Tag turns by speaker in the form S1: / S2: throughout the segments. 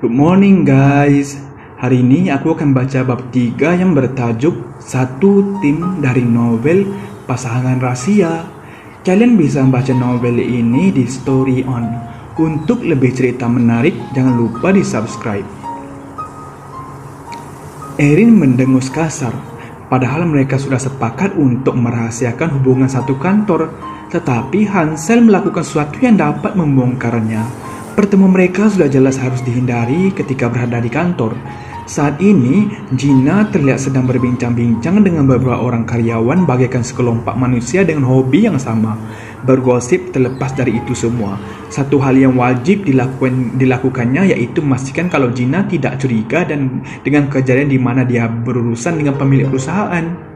S1: Good morning guys. Hari ini aku akan baca bab 3 yang bertajuk Satu Tim dari novel Pasangan Rahasia. Kalian bisa membaca novel ini di Story On. Untuk lebih cerita menarik, jangan lupa di subscribe. Erin mendengus kasar, padahal mereka sudah sepakat untuk merahasiakan hubungan satu kantor. Tetapi Hansel melakukan sesuatu yang dapat membongkarnya. Pertemuan mereka sudah jelas harus dihindari ketika berada di kantor. Saat ini, Gina terlihat sedang berbincang-bincang dengan beberapa orang karyawan bagaikan sekelompok manusia dengan hobi yang sama. Bergosip terlepas dari itu semua. Satu hal yang wajib dilakukannya yaitu memastikan kalau Gina tidak curiga dan dengan kejadian di mana dia berurusan dengan pemilik perusahaan.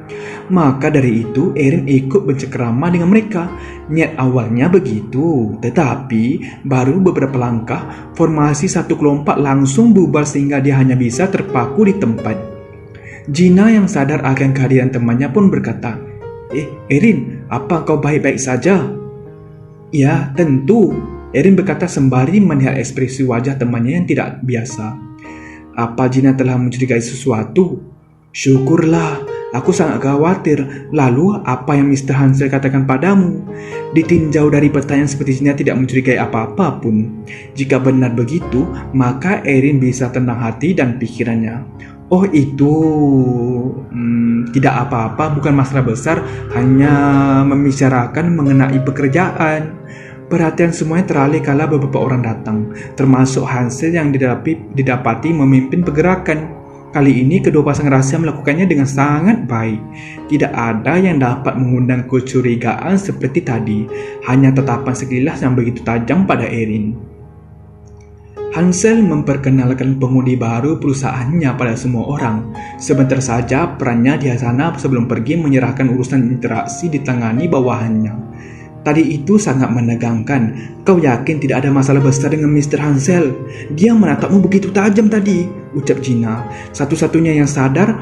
S1: Maka dari itu, Erin ikut bercengkerama dengan mereka. Niat awalnya begitu, tetapi baru beberapa langkah, formasi satu kelompok langsung bubar sehingga dia hanya bisa terpaku di tempat. Gina yang sadar akan kehadiran temannya pun berkata, Erin, apa kau baik-baik saja? Ya, tentu, Erin berkata sembari melihat ekspresi wajah temannya yang tidak biasa. Apa Gina telah mencurigai sesuatu? Syukurlah. Aku sangat khawatir. Lalu apa yang Mr. Hansel katakan padamu? Ditinjau dari pertanyaan sepertinya tidak mencurigai apa-apa pun. Jika benar begitu, maka Erin bisa tenang hati dan pikirannya. Oh itu tidak apa-apa, bukan masalah besar, hanya membicarakan mengenai pekerjaan. Perhatian semuanya teralih kala beberapa orang datang, termasuk Hansel yang didapati memimpin pergerakan. Kali ini kedua pasangan rahasia melakukannya dengan sangat baik. Tidak ada yang dapat mengundang kecurigaan seperti tadi. Hanya tatapan sekilas yang begitu tajam pada Erin. Hansel memperkenalkan pengundi baru perusahaannya pada semua orang. Sebentar saja perannya di sana sebelum pergi menyerahkan urusan interaksi ditangani bawahannya. Tadi itu sangat menegangkan. Kau yakin tidak ada masalah besar dengan Mr. Hansel? Dia menatapmu begitu tajam tadi, ucap Gina. Satu-satunya yang sadar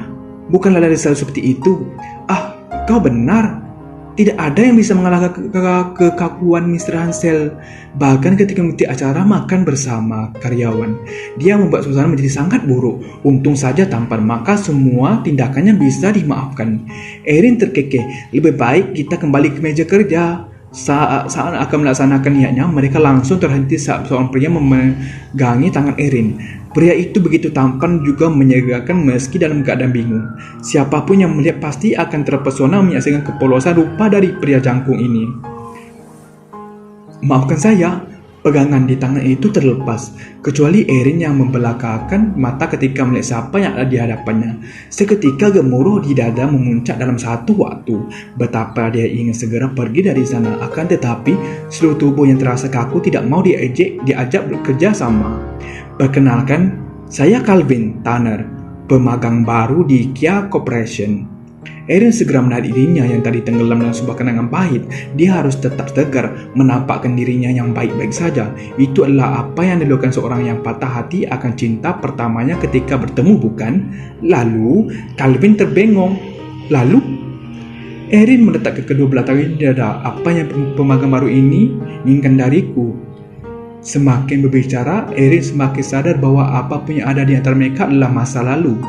S1: bukanlah dari selalu seperti itu. Kau benar. Tidak ada yang bisa mengalahkan kekakuan Mr. Hansel. Bahkan ketika mengikuti acara makan bersama karyawan, dia membuat suasana menjadi sangat buruk. Untung saja tampan, maka semua tindakannya bisa dimaafkan. Erin terkekeh. Lebih baik kita kembali ke meja kerja. Saat akan melaksanakan niatnya, mereka langsung terhenti saat seorang pria memegangi tangan Erin. Pria itu begitu tampan juga menyegarkan meski dalam keadaan bingung. Siapapun yang melihat pasti akan terpesona menyaksikan kepolosan rupa dari pria jangkung ini. Maafkan saya, pegangan di tangan itu terlepas, kecuali Erin yang membelakakan mata ketika melihat siapa yang ada di hadapannya. Seketika gemuruh di dada memuncak dalam satu waktu. Betapa dia ingin segera pergi dari sana, akan tetapi seluruh tubuh yang terasa kaku tidak mau diajak bekerja sama. Perkenalkan, saya Calvin Tanner, pemagang baru di Kia Corporation. Erin segera menarik dirinya yang tadi tenggelam dalam sebuah kenangan pahit. Dia harus tetap tegar, menampakkan dirinya yang baik-baik saja. Itu adalah apa yang dilakukan seorang yang patah hati akan cinta pertamanya ketika bertemu, bukan? Lalu, Calvin terbengong. Lalu, Erin mendetak ke kedua belah tangan di dada. Apa yang pemagang baru ini inginkan dariku? Semakin berbicara, Erin semakin sadar bahwa apapun yang ada di antara mereka adalah masa lalu.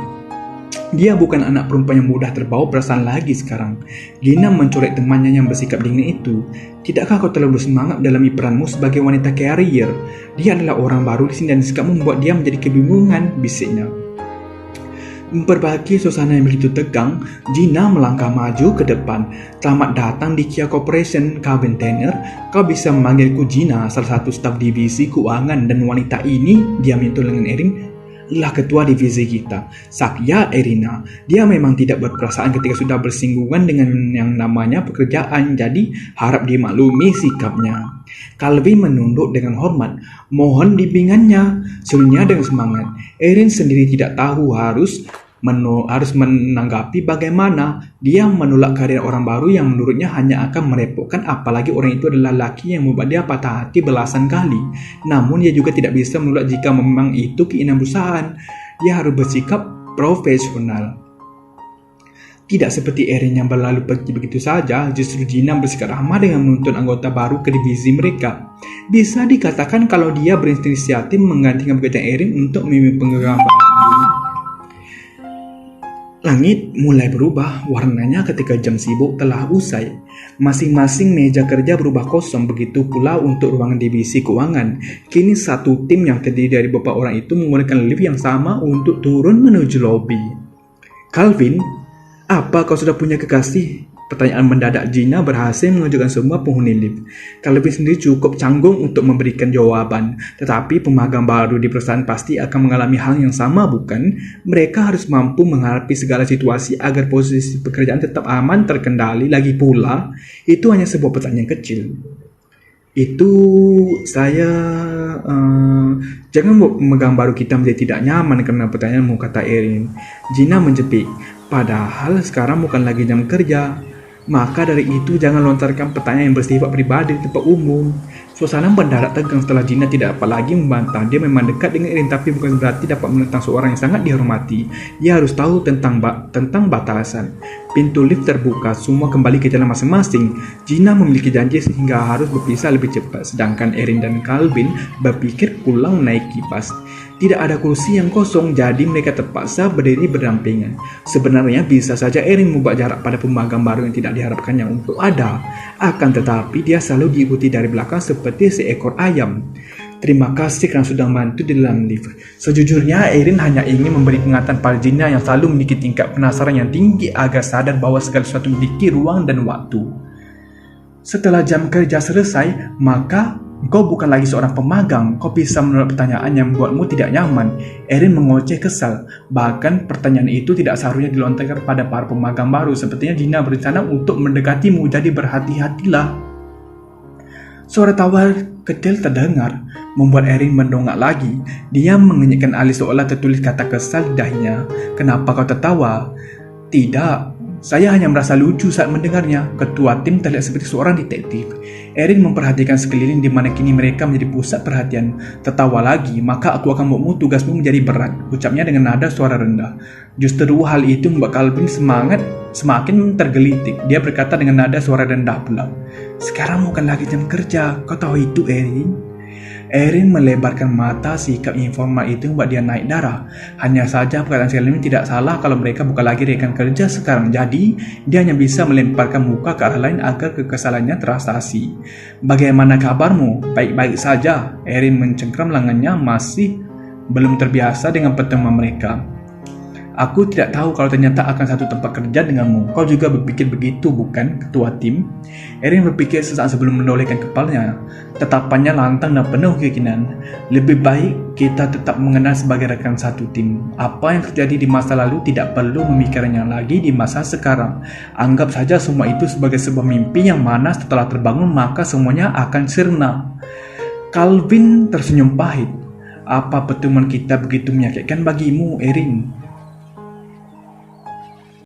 S1: Dia bukan anak perempuan yang mudah terbawa perasaan lagi sekarang. Gina mencolek temannya yang bersikap dingin itu. Tidakkah kau terlalu bersemangat dalam peranmu sebagai wanita karier? Dia adalah orang baru di sini dan sikapmu membuat dia menjadi kebingungan, bisiknya. Memperbaiki suasana yang begitu tegang, Gina melangkah maju ke depan. Selamat datang di Kia Corporation, Calvin Tanner. Kau bisa memanggilku Gina, salah satu staf divisi keuangan, dan wanita ini, dia menyentuh lengan Erin, adalah ketua divisi kita, Sakya Erina. Dia memang tidak berperasaan ketika sudah bersinggungan dengan yang namanya pekerjaan, jadi harap dimaklumi sikapnya. Calvin menunduk dengan hormat. Mohon bimbingannya, serunya dengan semangat. Erin sendiri tidak tahu harus menanggapi bagaimana. Dia menolak kehadiran orang baru yang menurutnya hanya akan merepotkan, apalagi orang itu adalah laki yang membuat dia patah hati belasan kali. Namun dia juga tidak bisa menolak jika memang itu keinginan perusahaan. Dia harus bersikap profesional. Tidak seperti Erin yang berlalu pergi begitu saja, justru Gina bersikap ramah dengan menuntun anggota baru ke divisi mereka. Bisa dikatakan kalau dia berinisiatif menggantikan pekerjaan Erin untuk memimpin penggambaran. Langit mulai berubah warnanya ketika jam sibuk telah usai. Masing-masing meja kerja berubah kosong, begitu pula untuk ruangan divisi keuangan. Kini satu tim yang terdiri dari beberapa orang itu menggunakan lift yang sama untuk turun menuju lobi. Calvin, apa kau sudah punya kekasih? Pertanyaan mendadak Gina berhasil mengejutkan semua penghuni lift. Calvin sendiri cukup canggung untuk memberikan jawaban, tetapi pemagang baru di perusahaan pasti akan mengalami hal yang sama, bukan? Mereka harus mampu menghadapi segala situasi agar posisi pekerjaan tetap aman terkendali. Lagi pula, itu hanya sebuah pertanyaan kecil. Itu saya jangan buat pemegang baru kita menjadi tidak nyaman karena pertanyaanmu, kata Erin. Gina menjepit. Padahal sekarang bukan lagi jam kerja. Maka dari itu jangan lontarkan pertanyaan yang bersifat pribadi di tempat umum. Suasana mendadak tegang setelah Gina tidak dapat lagi membantah. Dia memang dekat dengan Erin, tapi bukan berarti dapat menentang seorang yang sangat dihormati. Dia harus tahu tentang batasan. Pintu lift terbuka, semua kembali ke jalan masing-masing. Gina memiliki janji sehingga harus berpisah lebih cepat, sedangkan Erin dan Calvin berpikir pulang naik kipas. Tidak ada kursi yang kosong, jadi mereka terpaksa berdiri berdampingan. Sebenarnya bisa saja Erin membuat jarak pada pemagang baru yang tidak diharapkannya untuk ada. Akan tetapi dia selalu diikuti dari belakang seperti seekor ayam. Terima kasih kerana sudah membantu di dalam lift. Sejujurnya Erin hanya ingin memberi peringatan pada Gina yang selalu memiliki tingkat penasaran yang tinggi agar sadar bahwa segala sesuatu memiliki ruang dan waktu. Setelah jam kerja selesai, maka kau bukan lagi seorang pemagang. Kau bisa menolak pertanyaan yang membuatmu tidak nyaman. Erin mengoceh kesal. Bahkan pertanyaan itu tidak seharusnya dilontarkan pada para pemagang baru. Sepertinya Gina berencana untuk mendekatimu, jadi berhati-hatilah. Suara tawa kecil terdengar, membuat Erin mendongak lagi. Dia mengenyekkan alis seolah tertulis kata kesal di dahinya. Kenapa kau tertawa? Tidak, saya hanya merasa lucu saat mendengarnya. Ketua tim terlihat seperti seorang detektif. Erin memperhatikan sekeliling di mana kini mereka menjadi pusat perhatian. Tertawa lagi, maka aku akan membuatmu tugasmu menjadi berat, ucapnya dengan nada suara rendah. Justru hal itu membuat Calvin semakin tergelitik. Dia berkata dengan nada suara rendah pula, sekarang bukan lagi jam kerja, kau tahu itu, Erin? Erin melebarkan mata. Sikap informal itu membuat dia naik darah. Hanya saja perkataan Selin tidak salah kalau mereka bukan lagi rekan kerja sekarang. Jadi dia hanya bisa melemparkan muka ke arah lain agar kekesalannya terasasi. Bagaimana kabarmu? Baik-baik saja. Erin mencengkram lengannya, masih belum terbiasa dengan pertemuan mereka. Aku tidak tahu kalau ternyata akan satu tempat kerja denganmu. Kau juga berpikir begitu, bukan, ketua tim? Erin berpikir sesaat sebelum menolehkan kepalanya. Tatapannya lantang dan penuh keyakinan. Lebih baik kita tetap mengenal sebagai rekan satu tim. Apa yang terjadi di masa lalu tidak perlu memikirkannya lagi di masa sekarang. Anggap saja semua itu sebagai sebuah mimpi yang mana setelah terbangun maka semuanya akan sirna. Calvin tersenyum pahit. Apa pertemuan kita begitu menyakitkan bagimu, Erin?